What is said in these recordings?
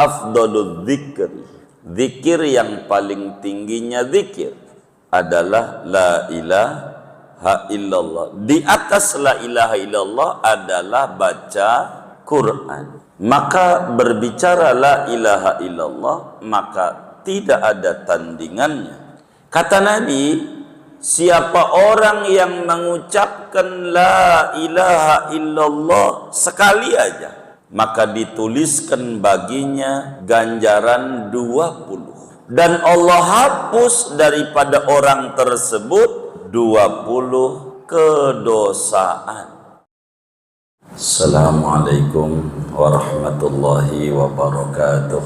afdalul dzikri, zikir yang paling tingginya zikir adalah la ilaha illallah. Di atas la ilaha illallah adalah baca Quran. Maka berbicara la ilaha illallah, maka tidak ada tandingannya. Kata Nabi, siapa orang yang mengucapkan la ilaha illallah sekali aja, maka dituliskan baginya ganjaran 20. Dan Allah hapus daripada orang tersebut 20 kedosaan. Assalamualaikum warahmatullahi wabarakatuh.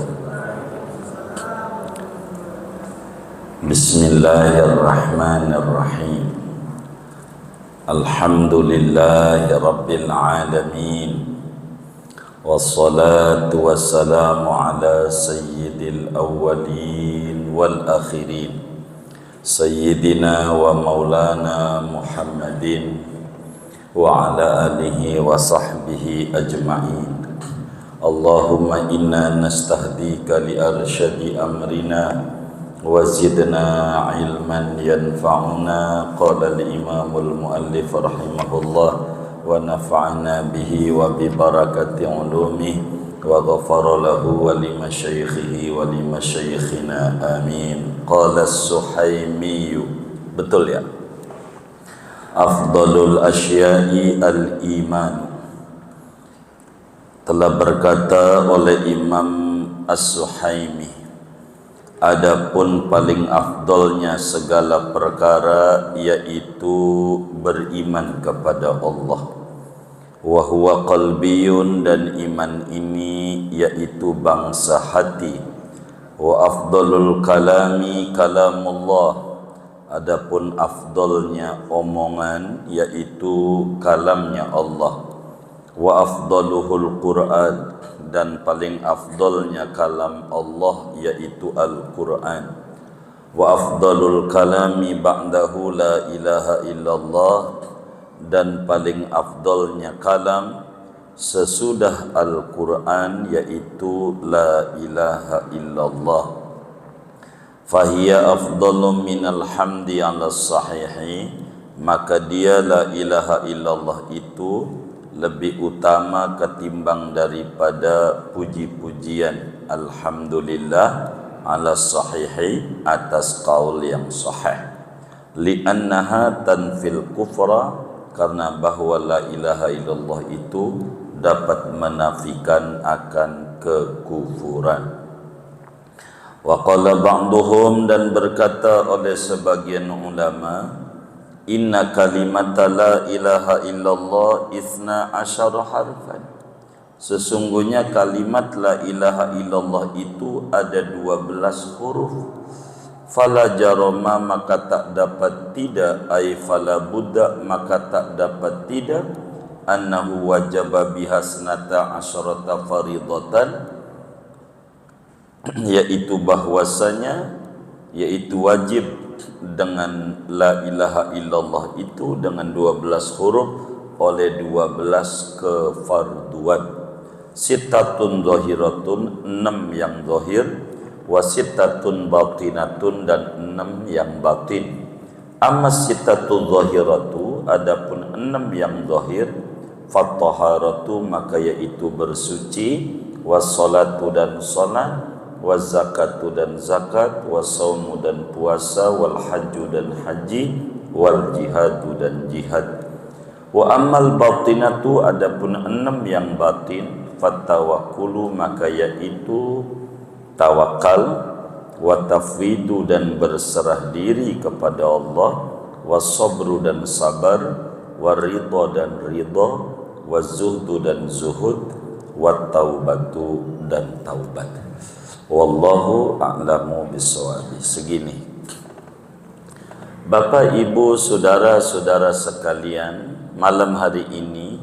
Bismillahirrahmanirrahim. Alhamdulillahi rabbil alamin. Wassalatu wassalamu ala sayyidil awwalin wal akhirin, sayyidina wa maulana Muhammadin wa ala alihi wa sahbihi ajma'in. Allahumma inna nastahdika li arsyadi amrina wa zidna ilman yanfa'una. Qala al-imamul muallif rahimahullah wa nafa'na bihi wa bi barakati ulumihi wa ghafara lahu wa li masyayikhihi wa li masyayikhina amin. Qala as-Suhaimi, betul ya, afdalul asya'i al-iman. Telah berkata oleh Imam As-Suhaimi, adapun paling afdalnya segala perkara yaitu beriman kepada Allah. Wa huwa qalbiyun, dan iman ini yaitu bangsa hati. Wa afdalul kalami kalamullah, adapun afdalnya omongan yaitu kalamnya Allah. Wa afdaluhul Qur'an, dan paling afdalnya kalam Allah yaitu Al-Qur'an. Wa afdalul kalami ba'dahu la ilaha illallah, dan paling afdalnya kalam sesudah Al-Qur'an yaitu la ilaha illallah. Fahiya afdalu minal hamdi ala sahihi, maka dia la ilaha illallah itu lebih utama ketimbang daripada puji-pujian alhamdulillah ala sahihi, atas qaul yang sahih. Li'annaha tanfil kufra, karena bahwa la ilaha illallah itu dapat menafikan akan kekufuran. Wa qala ba'duhum, dan berkata oleh sebagian ulama, inna kalimata la ilaha illallah isna asyara harfan, sesungguhnya kalimat la ilaha illallah itu ada 12 huruf. Fala jarama, maka tak dapat tidak, ay fala budda, maka tak dapat tidak, annahu wajaba biha sanata asyarata faridatan, yaitu bahwasanya, yaitu wajib dengan la ilaha illallah itu dengan 12 huruf oleh 12 kefarduan. Sittatun zahiratun, 6 yang zahir, wa sittatun batinatun, dan 6 yang batin. Amma sittatun zahiratu, adapun 6 yang zahir, fattaharatu, maka yaitu bersuci, wassalatu, dan salat, wazakatu, dan zakat, wasaumu, dan puasa, wal hajju, dan haji, wal jihadu, dan jihad. Wa ammal batinatu, adapun 6 yang batin, fattawakkulu, maka yaitu tawakal, wa tafwidu, dan berserah diri kepada Allah, wasabru, dan sabar, wa ridha, dan ridha, wa zuhdu, dan zuhud, wa taubatu, dan taubat. Wallahu a'lamu bissawab. Segini, Bapak, Ibu, saudara-saudara sekalian, malam hari ini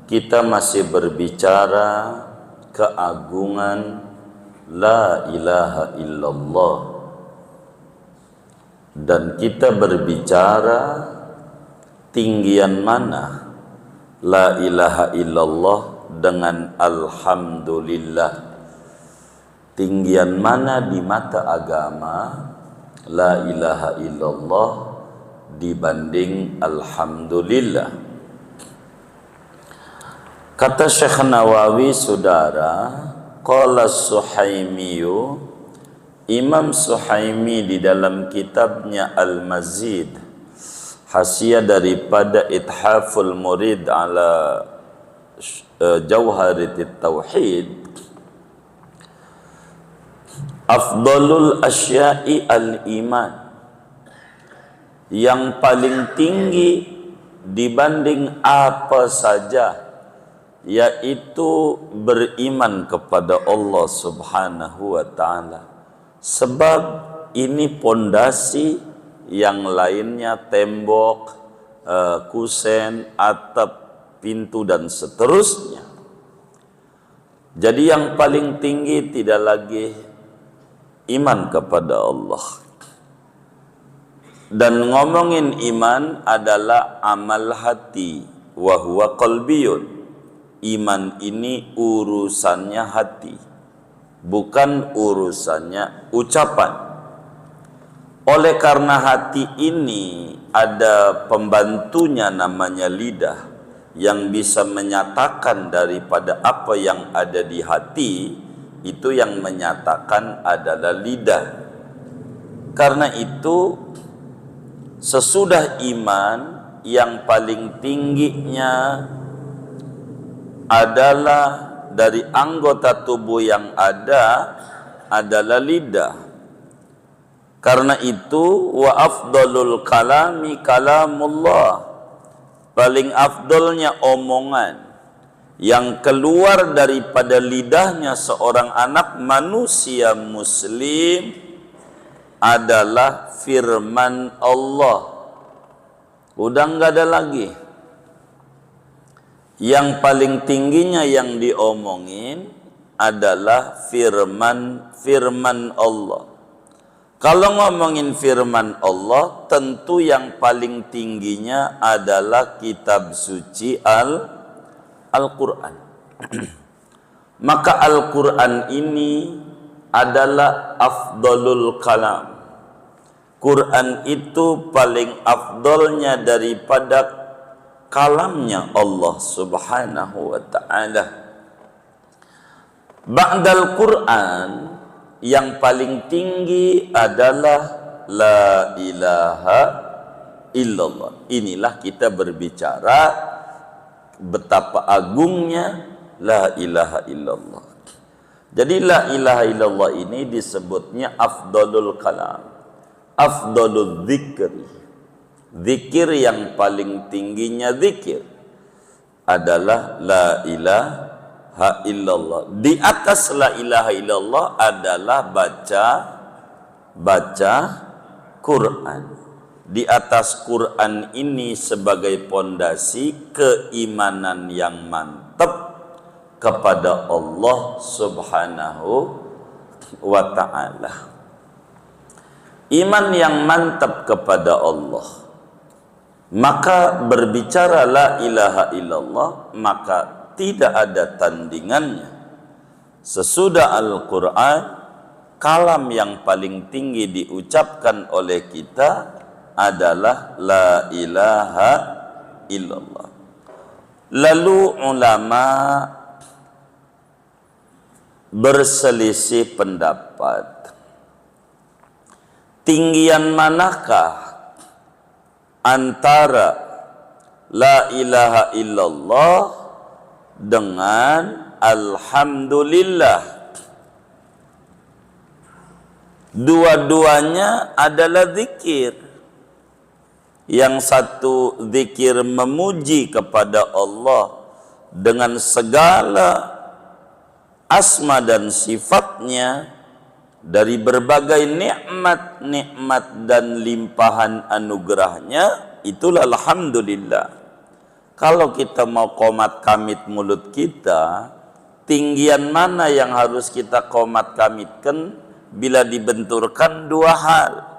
kita masih berbicara keagungan la ilaha illallah, dan kita berbicara tinggian mana la ilaha illallah dengan alhamdulillah. tinggian mana di mata agama la ilaha illallah dibanding alhamdulillah. Kata Syekh Nawawi, saudara, qala Suhaimiyu, Imam Suhaimi di dalam kitabnya Al-Mazid, hasyiah daripada Ithaful Murid ala Jauharatit Tauhid, afdalul asya'i al-iman, yang paling tinggi dibanding apa saja, yaitu beriman kepada Allah Subhanahu wa ta'ala. Sebab ini pondasi, yang lainnya tembok, kusen, atap, pintu dan seterusnya. Jadi yang paling tinggi tidak lagi iman kepada Allah. Dan ngomongin iman adalah amal hati, wa huwa qalbiyun. Iman ini urusannya hati, bukan urusannya ucapan. Oleh karena hati ini ada pembantunya namanya lidah, yang bisa menyatakan daripada apa yang ada di hati, itu yang menyatakan adalah lidah. Karena itu sesudah iman, yang paling tingginya adalah dari anggota tubuh yang ada adalah lidah. Karena itu wa afdalul kalami kalamullah, paling afdalnya omongan yang keluar daripada lidahnya seorang anak manusia muslim adalah firman Allah. Udah enggak ada lagi. Yang paling tingginya yang diomongin adalah firman Allah. Kalau ngomongin firman Allah, tentu yang paling tingginya adalah kitab suci Al-Quran. Maka Al-Quran ini adalah afdalul kalam. Quran itu paling afdalnya daripada kalamnya Allah Subhanahu wa ta'ala. Ba'dal Quran, yang paling tinggi adalah la ilaha illallah. Inilah kita berbicara betapa agungnya la ilaha illallah. Jadi la ilaha illallah ini disebutnya afdalul kalam, afdalul dzikri. Zikir yang paling tingginya zikir adalah la ilaha illallah. Di atas la ilaha illallah adalah baca Quran. Di atas Quran ini sebagai pondasi keimanan yang mantap kepada Allah Subhanahu wa ta'ala. Iman yang mantap kepada Allah, maka berbicara la ilaha illallah, maka tidak ada tandingannya. Sesudah Al-Quran, kalam yang paling tinggi diucapkan oleh kita adalah la ilaha illallah. Lalu ulama berselisih pendapat, tinggian manakah antara la ilaha illallah dengan alhamdulillah? Dua-duanya adalah zikir. Yang satu zikir memuji kepada Allah dengan segala asma dan sifatnya, dari berbagai nikmat dan limpahan anugerahnya, itulah alhamdulillah. Kalau kita mau qomat kamit mulut kita, tinggian mana yang harus kita qomat kamitkan bila dibenturkan dua hal?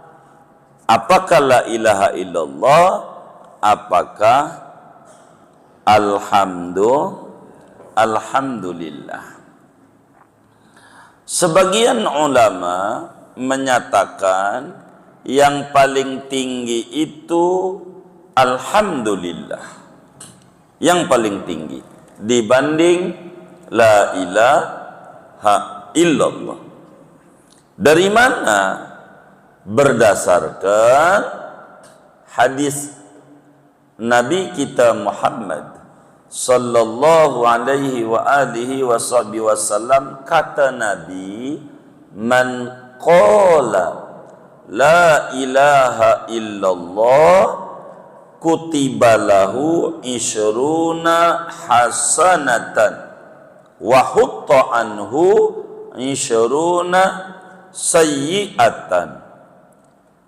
Apakah la ilaha illallah, apakah alhamdulillah? Sebagian ulama menyatakan yang paling tinggi itu alhamdulillah, yang paling tinggi dibanding la ilaha illallah. Dari mana? Berdasarkan hadis Nabi kita Muhammad sallallahu alaihi wa alihi wasallam, kata Nabi, man qala la ilaha illallah kutiba lahu isyruna hasanatan wa hutta anhu isyruna sayyi'atan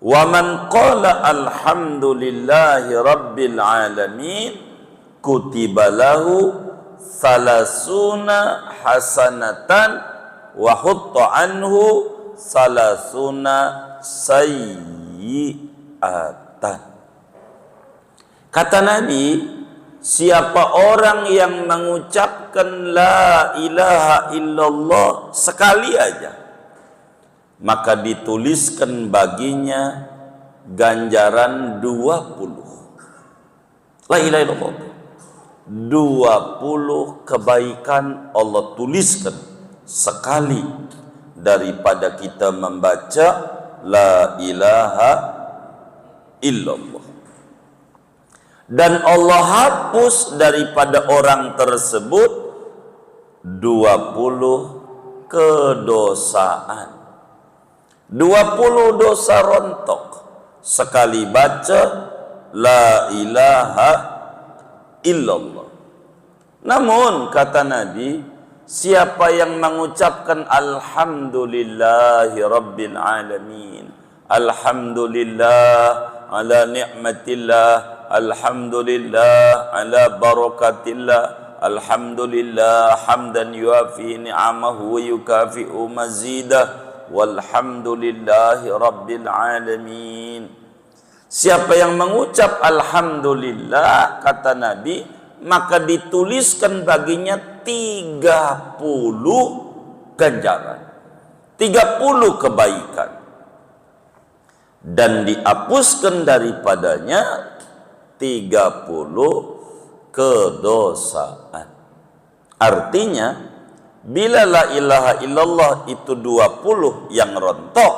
wa man qala alhamdulillahi rabbil alamin kutiba lahu salasuna hasanatan wa hutta anhu salasuna sayyi'atan. Kata Nabi, siapa orang yang mengucapkan la ilaha illallah sekali aja, maka dituliskan baginya ganjaran 20. La ilaha illallah, 20 kebaikan Allah tuliskan sekali daripada kita membaca la ilaha illallah. Dan Allah hapus daripada orang tersebut 20 kedosaan, 20 dosa rontok sekali baca la ilaha illallah. Namun kata Nabi, siapa yang mengucapkan alhamdulillahi rabbil alamin, alhamdulillah ala ni'matillah, alhamdulillah ala barakatillah, alhamdulillah hamdan yuafi ni'amahu wa yukafi'u mazidah, walhamdulillahi rabbil alamin. Siapa yang mengucap alhamdulillah, kata Nabi, maka dituliskan baginya 30 ganjaran, 30 kebaikan, dan dihapuskan daripadanya 30 kedosaan. Artinya, bila la ilaha illallah itu 20 yang rontok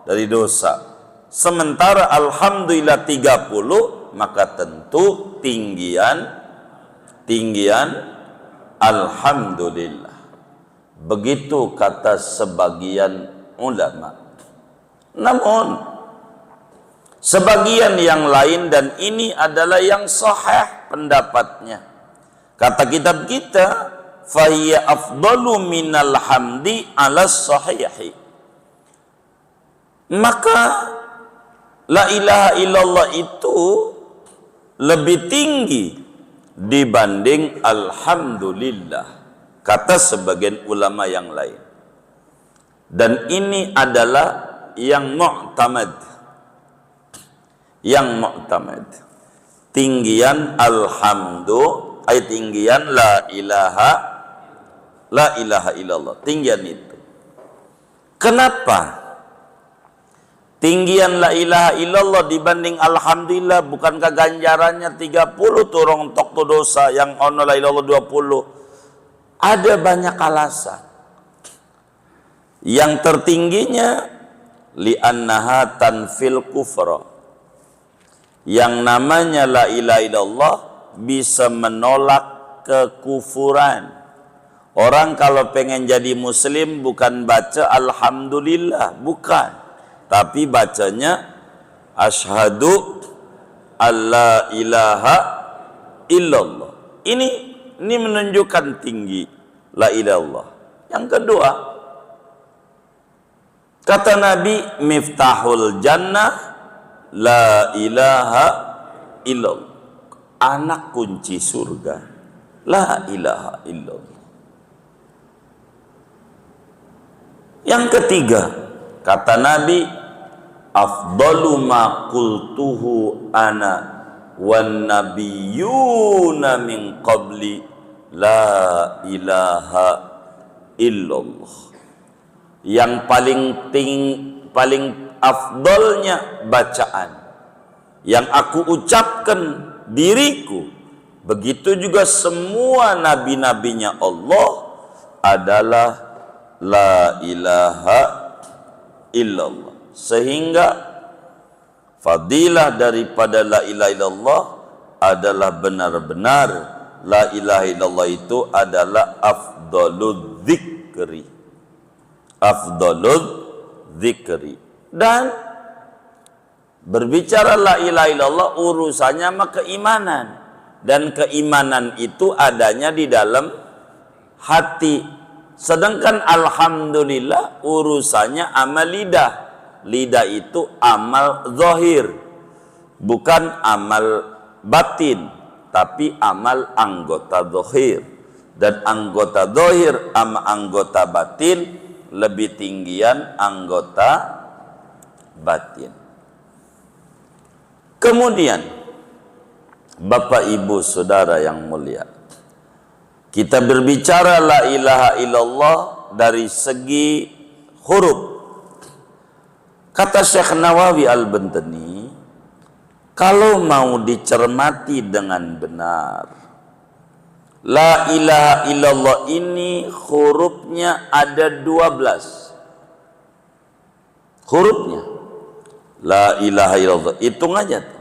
dari dosa, sementara alhamdulillah 30, maka tentu tinggian alhamdulillah. Begitu kata sebagian ulama. Namun sebagian yang lain, dan ini adalah yang sahih pendapatnya, kata kitab kita, fahiya afdalu minal hamdi ala sahihi, maka la ilaha illallah itu lebih tinggi dibanding alhamdulillah, kata sebagian ulama yang lain. Dan ini adalah yang mu'tamad, tinggian alhamdu ay tinggian la ilaha illallah, tinggian itu. Kenapa tinggian la ilaha illallah dibanding alhamdulillah? Bukankah ganjarannya 30 turong tok tu dosa, yang ono la ilallah 20? Ada banyak alasan. Yang tertingginya li'annaha tanfil kufra, yang namanya la ilaha illallah bisa menolak kekufuran. Orang kalau pengen jadi muslim bukan baca alhamdulillah, bukan, tapi bacanya asyhadu alla ilaha illallah. Ini menunjukkan tinggi la ilaha illallah. Yang kedua, kata Nabi, miftahul jannah la ilaha illallah, anak kunci surga la ilaha illallah. Yang ketiga, kata Nabi, afdalu ma qultuhu ana wan nabiyyuna min qabli la ilaha illallah. yang paling afdolnya bacaan yang aku ucapkan diriku, begitu juga semua nabi-nabinya Allah adalah la ilaha illallah. Sehingga fadilah daripada la ilaha illallah adalah benar-benar la ilaha illallah itu adalah afdalul dzikri. Afdalul dzikri. Dan berbicara la ilaha illallah urusannya sama keimanan, dan keimanan itu adanya di dalam hati. Sedangkan alhamdulillah urusannya amal lidah. Lidah itu amal zahir, bukan amal batin, tapi amal anggota zahir. Dan anggota zahir sama anggota batin lebih tinggian anggota batin. Kemudian Bapak Ibu Saudara yang mulia, kita berbicara la ilaha illallah dari segi huruf. Kata Syekh Nawawi Al-Bantani, kalau mau dicermati dengan benar, la ilaha illallah ini hurufnya ada 12. Hurufnya la ilaha illallah, hitung aja tuh.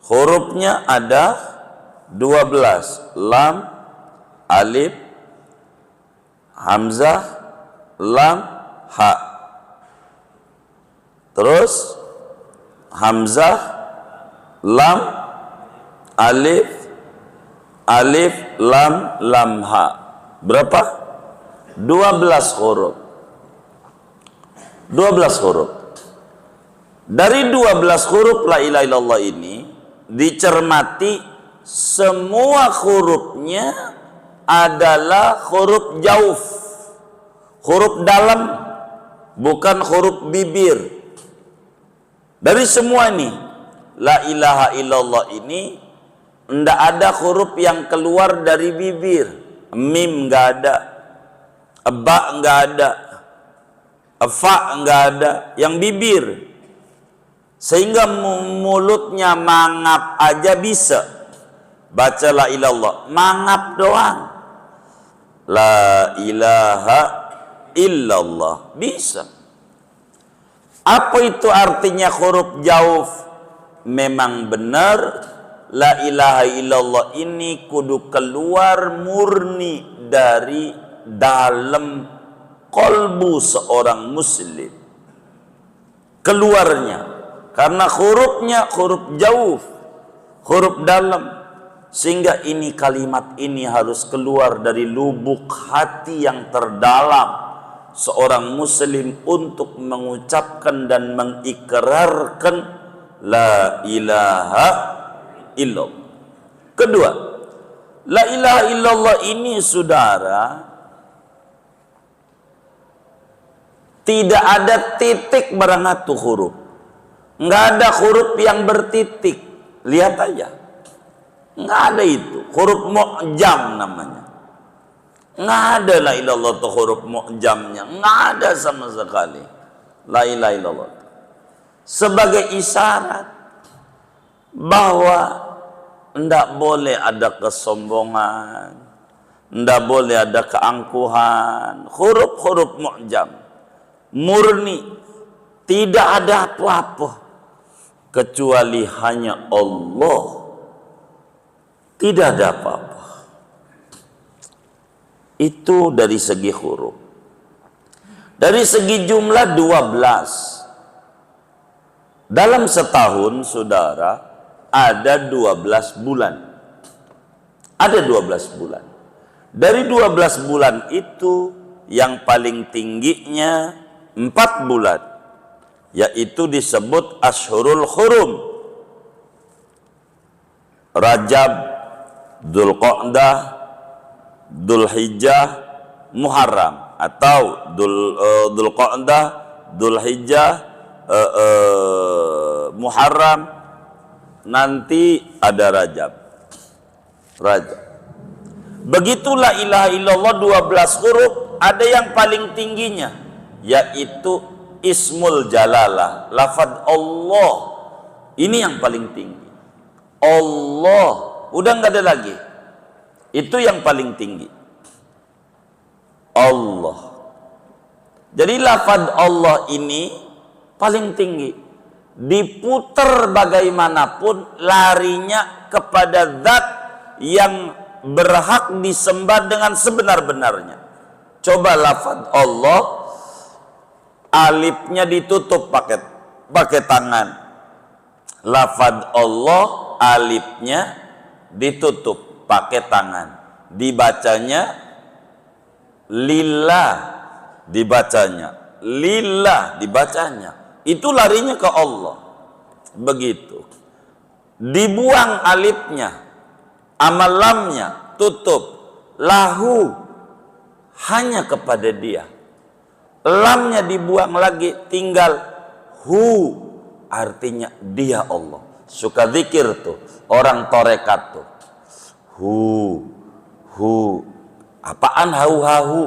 Hurufnya ada 12. Lam, alif, hamzah, lam, ha. Terus hamzah, lam, alif, alif, lam, lam, ha. Berapa? 12 huruf. 12 huruf. Dari 12 huruf la ilaha illallah ini dicermati, semua hurufnya adalah huruf jauf, huruf dalam, bukan huruf bibir. Dari semua ini la ilaha illallah ini tidak ada huruf yang keluar dari bibir. Mim nggak ada, ba nggak ada, fa nggak ada, yang bibir. Sehingga mulutnya mangap aja bisa baca la ilallah, mangap doang. La ilaha illallah bisa. Apa itu artinya huruf jauf? Memang benar la ilaha illallah ini kudu keluar murni dari dalam kolbu seorang muslim. Keluarnya karena hurufnya huruf jauf, huruf dalam, sehingga ini kalimat ini harus keluar dari lubuk hati yang terdalam seorang muslim untuk mengucapkan dan mengikrarkan la ilaha illallah. Kedua, la ilaha illallah ini saudara tidak ada titik berangatu huruf. Nggak ada huruf yang bertitik. Lihat aja. Nggak ada itu. Huruf mu'jam namanya. Nggak ada la ilaha illallah itu huruf mu'jamnya. Nggak ada sama sekali. La ilaha illallah. Sebagai isyarat bahwa nggak boleh ada kesombongan. Nggak boleh ada keangkuhan. Huruf-huruf mu'jam. Murni. Tidak ada apa-apa kecuali hanya Allah. Tidak ada apa-apa. Itu dari segi huruf. Dari segi jumlah 12. Dalam setahun saudara ada 12 bulan. Ada 12 bulan. Dari 12 bulan itu yang paling tingginya 4 bulan. Yaitu disebut Ashhurul Hurum. Rajab, Dzulqa'dah, Dzulhijjah, Muharram, atau Dzulqa'dah, Dzulhijjah, Muharram, nanti ada Rajab. Begitulah ilaha illallah 12 huruf, ada yang paling tingginya yaitu Ismul Jalalah, lafaz Allah. Ini yang paling tinggi. Allah, udah nggak ada lagi. Itu yang paling tinggi. Allah. Jadi lafaz Allah ini paling tinggi. Diputar bagaimanapun larinya kepada zat yang berhak disembah dengan sebenar-benarnya. Coba lafaz Allah, alifnya ditutup pakai tangan. Lafaz Allah, alifnya ditutup pakai tangan. Dibacanya lillah, dibacanya lillah, dibacanya. Itu larinya ke Allah. Begitu. Dibuang alifnya, amal lamnya tutup, lahu, hanya kepada dia. Lamnya dibuang lagi, tinggal hu, artinya dia Allah. Suka zikir tuh orang torekat tuh, hu, apaan hu?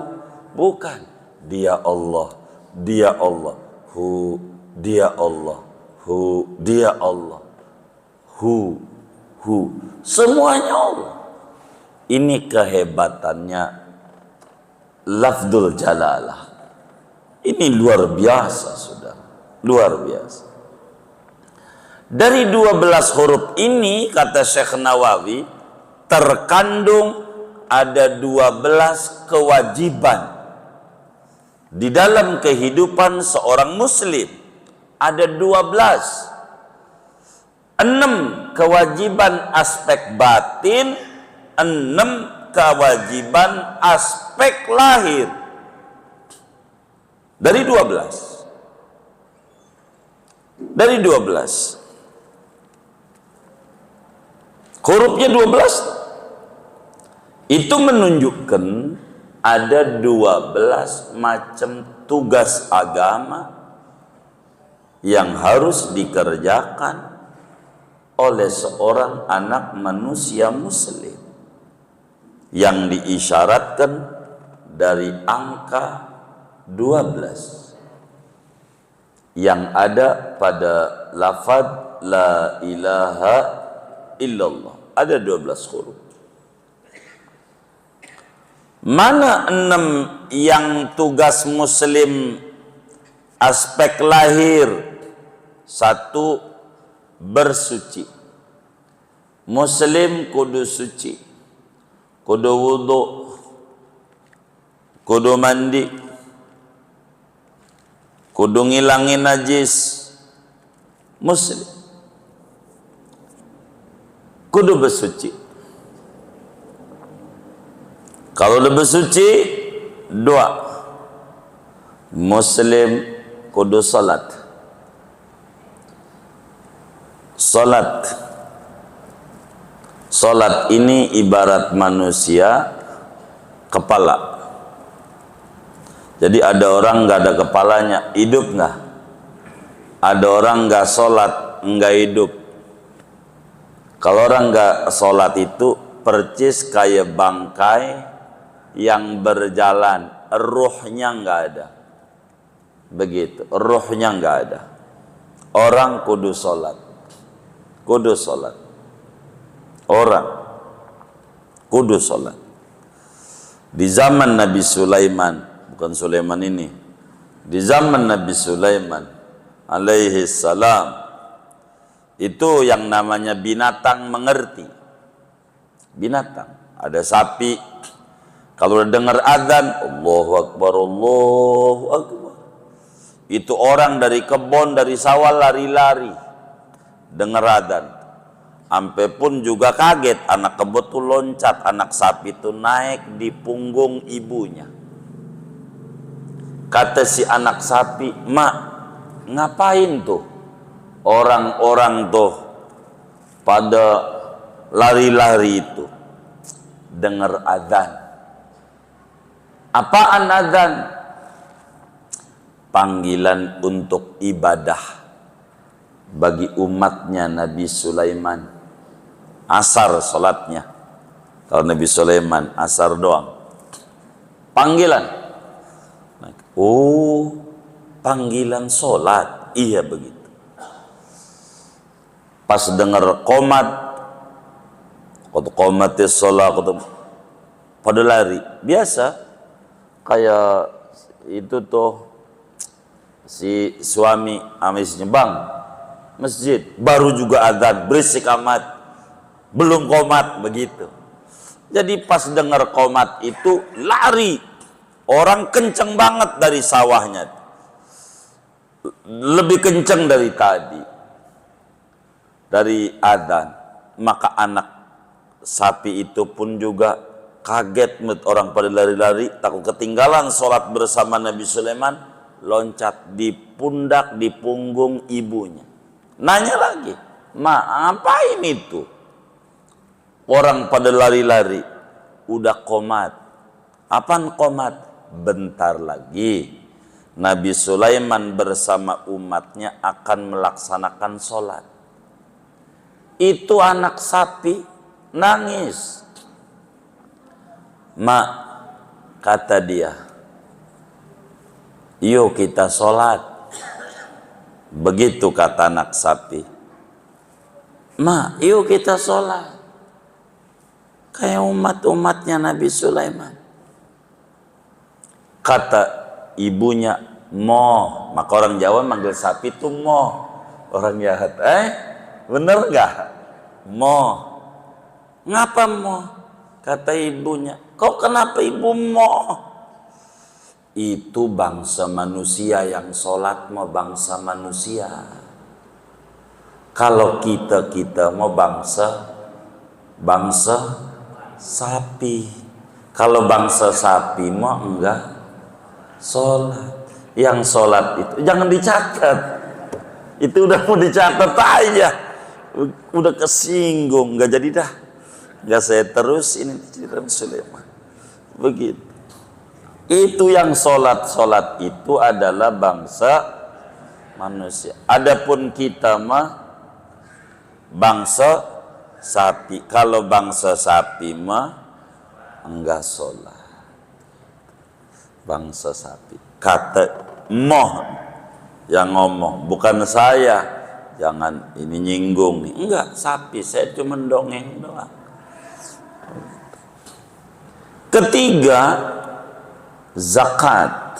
Bukan, dia Allah, dia Allah, hu, dia Allah, hu, dia Allah, hu, semuanya Allah. Ini kehebatannya lafzul jalalah. Ini luar biasa, saudara, luar biasa. Dari 12 huruf ini, kata Syekh Nawawi, terkandung ada 12 kewajiban di dalam kehidupan seorang muslim. Ada 12. 6 kewajiban aspek batin, 6 kewajiban aspek lahir. Dari 12. Dari 12. Hurufnya 12. Itu menunjukkan ada 12 macam tugas agama yang harus dikerjakan oleh seorang anak manusia muslim, yang diisyaratkan dari angka 12 yang ada pada lafaz la ilaha illallah. Ada 12 huruf. Mana 6 yang tugas muslim aspek lahir? 1, bersuci. Muslim kudu suci, kudu wudu, kudu mandi, kudu ngilangin najis. Muslim kudu bersuci. Kalau udah bersuci, 2, muslim kudu salat. Salat ini ibarat manusia kepala. Jadi ada orang nggak ada kepalanya, hidup nggak? Ada orang nggak salat, nggak hidup. Kalau orang nggak salat itu percis kayak bangkai yang berjalan, ruhnya nggak ada. Begitu, ruhnya nggak ada. Orang kudu salat, kudu salat. Orang kudu salat. Di zaman Nabi Sulaiman, bukan Sulaiman ini, di zaman Nabi Sulaiman alaihi salam, itu yang namanya binatang mengerti. Binatang, ada sapi, kalau udah dengar azan, Allahu Akbar, Allahu Akbar, itu orang dari kebun, dari sawah lari-lari dengar azan. Sampai pun juga kaget, anak kebun tuh loncat, anak sapi tuh naik di punggung ibunya. Kata si anak sapi, "Mak, ngapain tuh orang-orang tuh pada lari-lari itu?" Dengar azan. Apaan azan? Panggilan untuk ibadah bagi umatnya Nabi Sulaiman. Asar salatnya. Kalau Nabi Sulaiman asar doang. Panggilan. Oh, panggilan sholat. Iya begitu. Pas dengar qomat, qad qomatis sholat, pada lari. Biasa kayak itu tuh si suami sama istrinya, bang, masjid baru juga adzan, berisik amat, belum qomat, begitu. Jadi pas dengar qomat itu lari, orang kenceng banget dari sawahnya, lebih kenceng dari tadi, dari adzan. Maka anak sapi itu pun juga kaget, orang pada lari-lari, takut ketinggalan sholat bersama Nabi Sulaiman, loncat di pundak, di punggung ibunya. Nanya lagi, ma, apa ini tuh? Orang pada lari-lari, udah qomat. Apaan qomat? Bentar lagi Nabi Sulaiman bersama umatnya akan melaksanakan sholat. Itu anak sapi nangis. Mak, kata dia, yuk kita sholat. Begitu kata anak sapi. Mak, yuk kita sholat. Kayak umat-umatnya Nabi Sulaiman. Kata ibunya, moh. Maka orang Jawa manggil sapi itu moh. Orang Jahat, bener gak? Moh. Ngapa moh? Kata ibunya, kok kenapa ibu moh? Itu bangsa manusia yang sholat mau bangsa manusia. Kalau kita mau bangsa sapi. Kalau bangsa sapi mau enggak sholat. Yang sholat itu jangan dicatat. Itu udah mau dicatat aja, udah kesinggung, nggak jadi dah. Nggak saya terus ini cerita Sulaiman. Begitu. Itu yang sholat itu adalah bangsa manusia. Adapun kita mah bangsa sapi. Kalau bangsa sapi mah enggak sholat. Bangsa sapi. Kata moh yang ngomong, bukan saya. Jangan ini nyinggung nih. Enggak, sapi. Saya cuma dongeng doang. Ketiga, zakat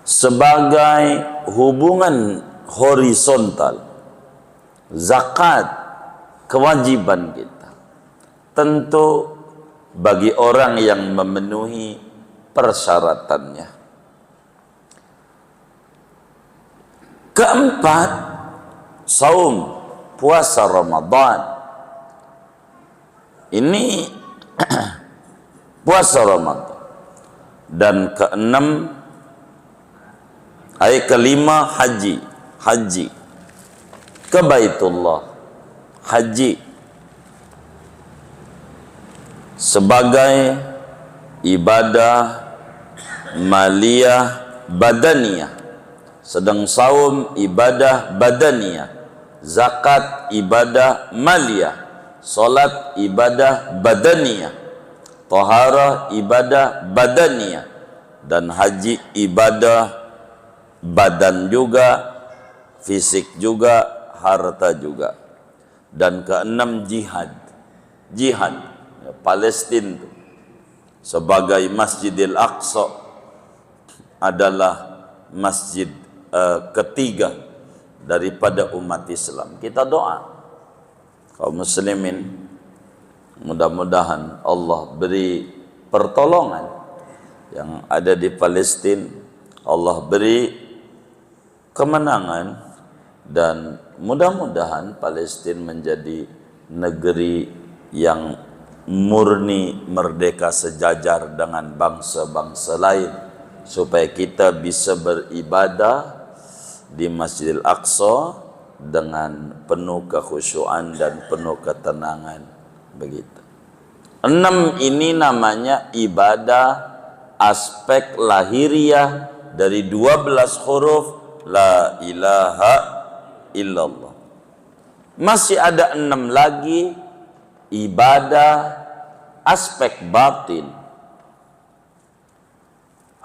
sebagai hubungan horizontal. Zakat kewajiban kita. Tentu bagi orang yang memenuhi persyaratannya. Keempat, saum, puasa Ramadan. Ini puasa Ramadan. Dan keenam, kelima, haji ke Baitullah, haji sebagai ibadah maliyah badaniyah. Sedang saum ibadah badaniyah, zakat ibadah maliyah, salat ibadah badaniyah, taharah ibadah badaniyah, dan haji ibadah badan juga, fisik juga, harta juga. Dan keenam, jihad Palestina sebagai Masjidil Aqsa adalah masjid ketiga daripada umat Islam. Kita doa kaum muslimin, mudah-mudahan Allah beri pertolongan yang ada di Palestina, Allah beri kemenangan, dan mudah-mudahan Palestina menjadi negeri yang murni merdeka sejajar dengan bangsa-bangsa lain, supaya kita bisa beribadah di Masjidil Aqsa dengan penuh kekhusyuan dan penuh ketenangan. Begitu. 6 ini namanya ibadah aspek lahiriah dari 12 huruf la ilaha illallah. Masih ada 6 lagi ibadah aspek batin.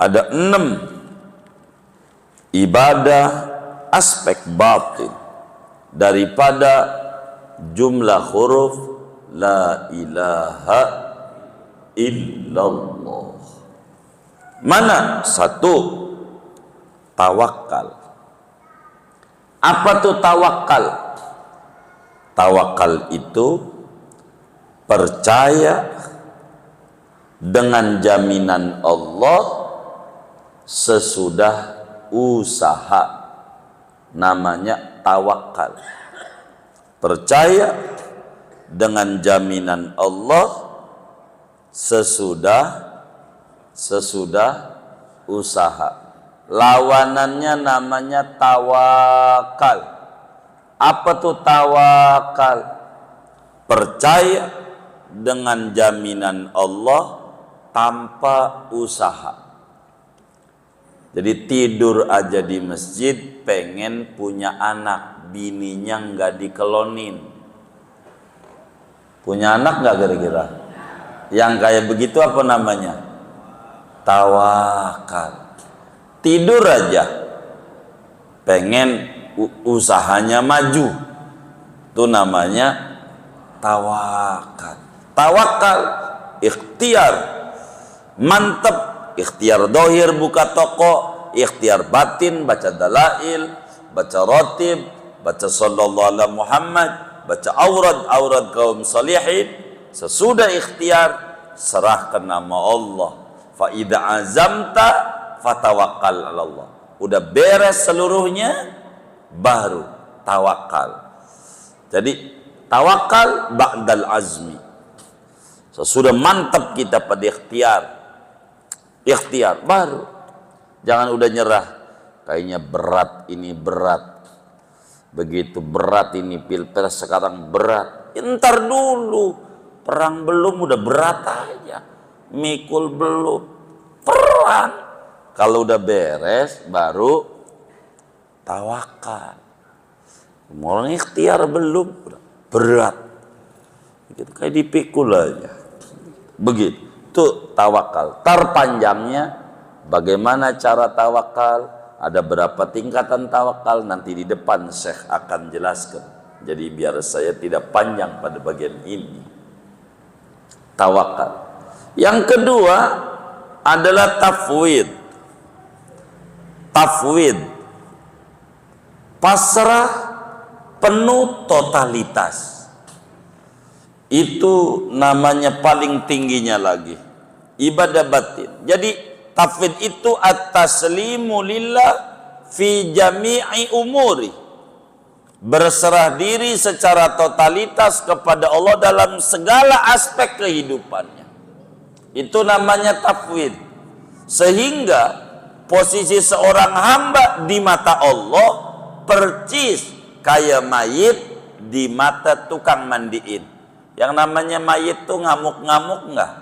Ada 6 ibadah aspek batin daripada jumlah huruf la ilaha illallah. Mana? Satu, tawakal. Apa tuh tawakal? Tawakal itu percaya dengan jaminan Allah sesudah usaha. Namanya tawakal. Percaya dengan jaminan Allah sesudah usaha. Lawanannya namanya tawakal. Apa tuh tawakal? Percaya dengan jaminan Allah tanpa usaha. Jadi tidur aja di masjid pengen punya anak, bininya nggak dikelonin. Punya anak nggak kira-kira? Yang kayak begitu apa namanya? Tawakal. Tidur aja pengen usahanya maju, itu namanya tawakal. Tawakal ikhtiar mantep. Ikhtiar dohir buka toko, ikhtiar batin baca dalail, baca rotib, baca sallallahu alaihi Muhammad, baca aurat kaum salihin. Sesudah ikhtiar serahkan nama Allah. Fa idza azamta fatawakkal 'ala Allah. Udah beres seluruhnya baru tawakal. Jadi tawakal ba'dal azmi. Sesudah mantap kita pada ikhtiar baru. Jangan udah nyerah, kayaknya berat, ini berat, begitu berat ini pilpres sekarang berat. Ntar dulu, perang belum udah berat aja, mikul belum, perang. Kalau udah beres baru tawakal. Mulai ikhtiar belum udah berat, begitu kayak dipikul aja, begitu. Itu tawakal. Terpanjangnya bagaimana cara tawakal, ada berapa tingkatan tawakal, nanti di depan Syekh akan jelaskan. Jadi biar saya tidak panjang pada bagian ini. Tawakal. Yang kedua adalah tafwid. Tafwid, pasrah penuh totalitas. Itu namanya paling tingginya lagi, ibadah batin. Jadi tafwid itu at-taslimu lillah fi jami'i umuri, berserah diri secara totalitas kepada Allah dalam segala aspek kehidupannya. Itu namanya tafwid. Sehingga posisi seorang hamba di mata Allah percis kayak mayit di mata tukang mandiin. Yang namanya mayit tuh ngamuk-ngamuk enggak?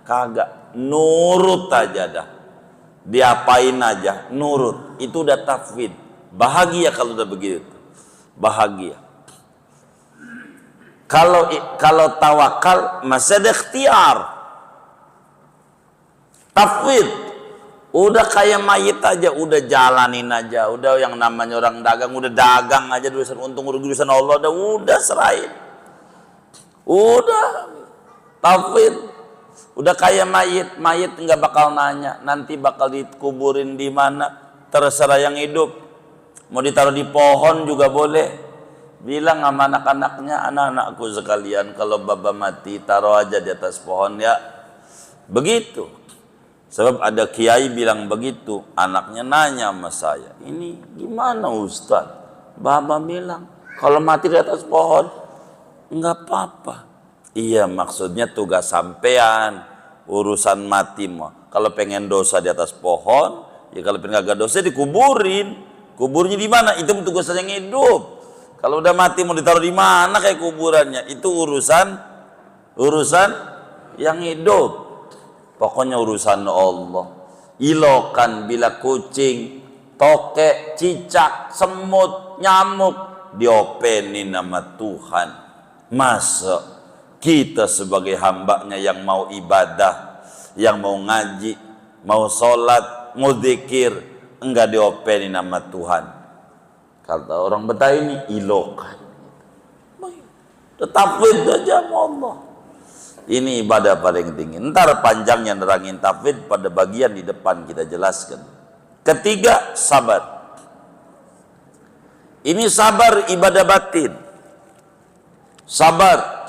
Kagak, nurut aja dah. Diapain aja, nurut. Itu udah tafwid. Bahagia kalau udah begitu. Bahagia. Kalau tawakal masih ada ikhtiar. Tafwid udah kayak mayit aja, udah jalanin aja. Udah yang namanya orang dagang, udah dagang aja, urusan untung urusan Allah, udah serahin. Udah tafwid, udah kayak mayit nggak bakal nanya nanti bakal dikuburin di mana, terserah yang hidup. Mau ditaruh di pohon juga boleh. Bilang sama anak-anaknya, anak-anakku sekalian, kalau baba mati taruh aja di atas pohon ya. Begitu. Sebab ada kiai bilang begitu, anaknya nanya sama saya, ini gimana Ustaz? Baba bilang kalau mati di atas pohon enggak apa-apa. Iya, maksudnya tugas sampean, urusan mati mah. Kalau pengen dosa di atas pohon, ya kalau pengen gak dosa dikuburin. Kuburnya di mana? Itu tugas yang hidup. Kalau udah mati mau ditaruh di mana kayak kuburannya? Itu urusan yang hidup. Pokoknya urusan Allah. Ilokan bila kucing, tokek, cicak, semut, nyamuk diopenin nama Tuhan. Masa kita sebagai hambanya yang mau ibadah, yang mau ngaji, mau sholat, mau zikir, enggak diopeni nama Tuhan. Kata orang Betawi ini ilokan. Tafwid aja sama Allah. Ini ibadah paling tinggi. Ntar panjangnya nerangin tafwid pada bagian di depan kita jelaskan. Ketiga, sabar. Ini sabar ibadah batin. Sabar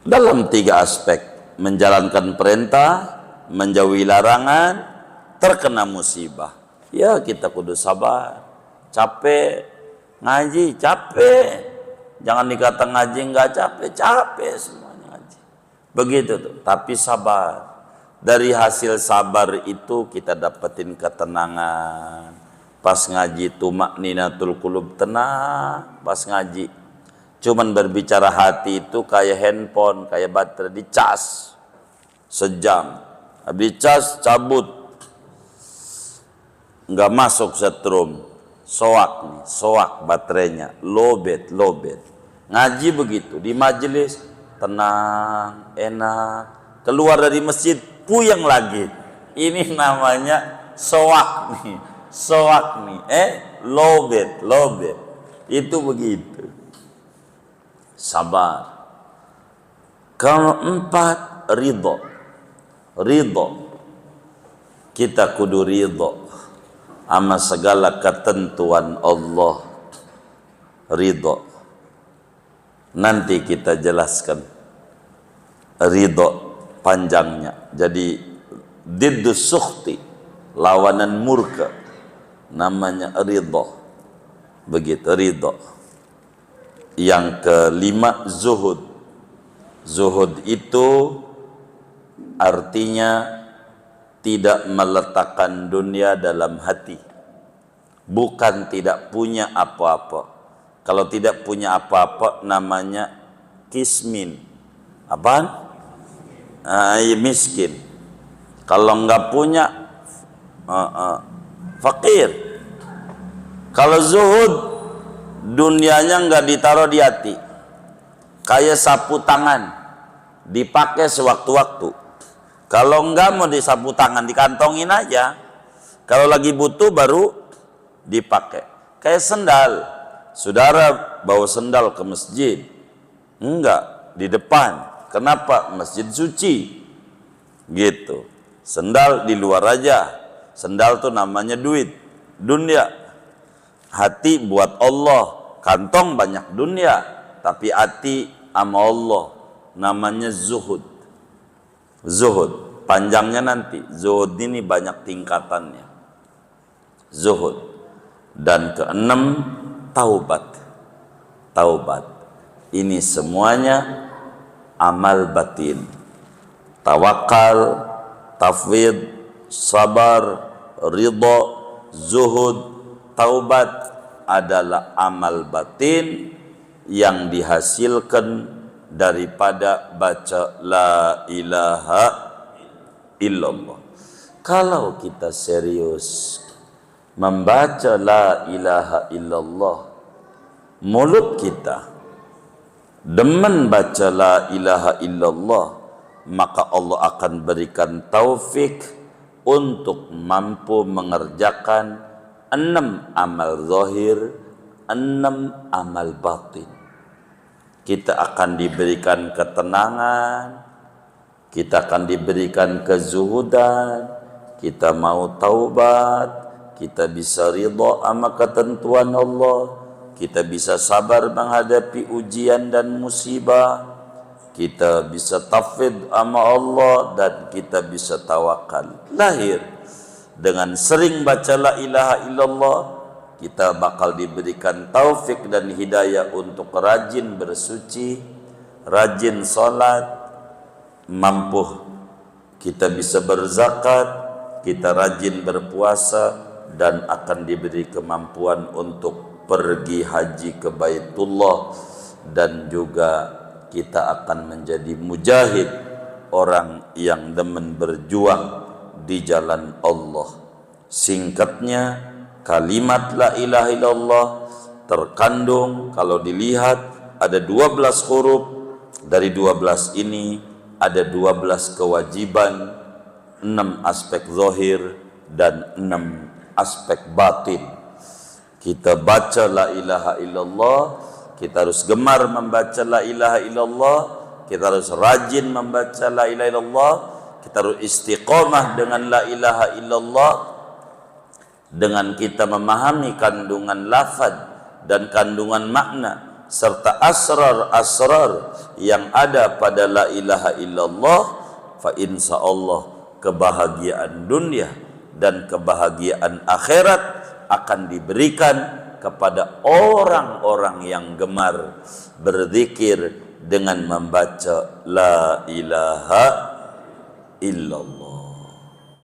dalam 3 aspek: menjalankan perintah, menjauhi larangan, terkena musibah. Ya kita kudu sabar. Capek ngaji, capek. Jangan dikata ngaji nggak capek, capek semuanya ngaji. Begitu tuh. Tapi sabar. Dari hasil sabar itu kita dapetin ketenangan. Pas ngaji tumakninatul qulub, tenang pas ngaji. Cuman berbicara hati itu kayak handphone, kayak baterai dicas sejam. Habis cas cabut. Nggak masuk setrum. Soak nih, soak baterainya, lobet. Ngaji begitu, di majelis tenang, enak. Keluar dari masjid, puyeng lagi. Ini namanya soak nih, lobet. Itu begitu. Sabar. Keempat, ridho. Kita kudu ridho sama segala ketentuan Allah. Ridho. Nanti kita jelaskan ridho panjangnya. Jadi diddus sukhti, lawanan murka, namanya ridho. Begitu ridho. Yang kelima, zuhud. Zuhud itu artinya tidak meletakkan dunia dalam hati. Bukan tidak punya apa-apa. Kalau tidak punya apa-apa namanya kismin. Apaan? Miskin. Kalau enggak punya fakir. Kalau zuhud, dunianya enggak ditaruh di hati. Kayak sapu tangan, dipakai sewaktu-waktu. Kalau enggak mau disapu tangan, dikantongin aja. Kalau lagi butuh baru dipakai. Kayak sendal. Saudara bawa sendal ke masjid. Enggak, di depan. Kenapa? Masjid suci. Gitu. Sendal di luar aja. Sendal tuh namanya duit. Dunia. Hati buat Allah. Kantong banyak dunia. Tapi hati sama Allah. Namanya zuhud. Zuhud, panjangnya nanti. Zuhud ini banyak tingkatannya. Zuhud. Dan keenam, taubat. Taubat. Ini semuanya amal batin. Tawakal, tafwid, sabar, ridho, zuhud, taubat adalah amal batin yang dihasilkan daripada baca la ilaha illallah. Kalau kita serius membaca la ilaha illallah, mulut kita demen baca la ilaha illallah, maka Allah akan berikan taufik untuk mampu mengerjakan 6 amal zahir, 6 amal batin. Kita akan diberikan ketenangan, kita akan diberikan kezuhudan, kita mau taubat, kita bisa ridha sama ketentuan Allah, kita bisa sabar menghadapi ujian dan musibah, kita bisa tafwid sama Allah, dan kita bisa tawakal. Lahir dengan sering baca la ilaha illallah, kita bakal diberikan taufik dan hidayah untuk rajin bersuci, rajin sholat, mampu kita bisa berzakat, kita rajin berpuasa, dan akan diberi kemampuan untuk pergi haji ke Baitullah, dan juga kita akan menjadi mujahid, orang yang demen berjuang di jalan Allah. Singkatnya, kalimat la ilaha illallah terkandung, kalau dilihat ada 12 huruf. Dari 12 ini ada 12 kewajiban 6 aspek zahir dan 6 aspek batin. Kita baca la ilaha illallah, kita harus gemar membaca la ilaha illallah, kita harus rajin membaca la ilaha illallah, kita harus istiqamah dengan la ilaha illallah, dengan kita memahami kandungan lafaz dan kandungan makna serta asrar-asrar yang ada pada la ilaha illallah, fa insyaallah kebahagiaan dunia dan kebahagiaan akhirat akan diberikan kepada orang-orang yang gemar berzikir dengan membaca la ilaha illallah.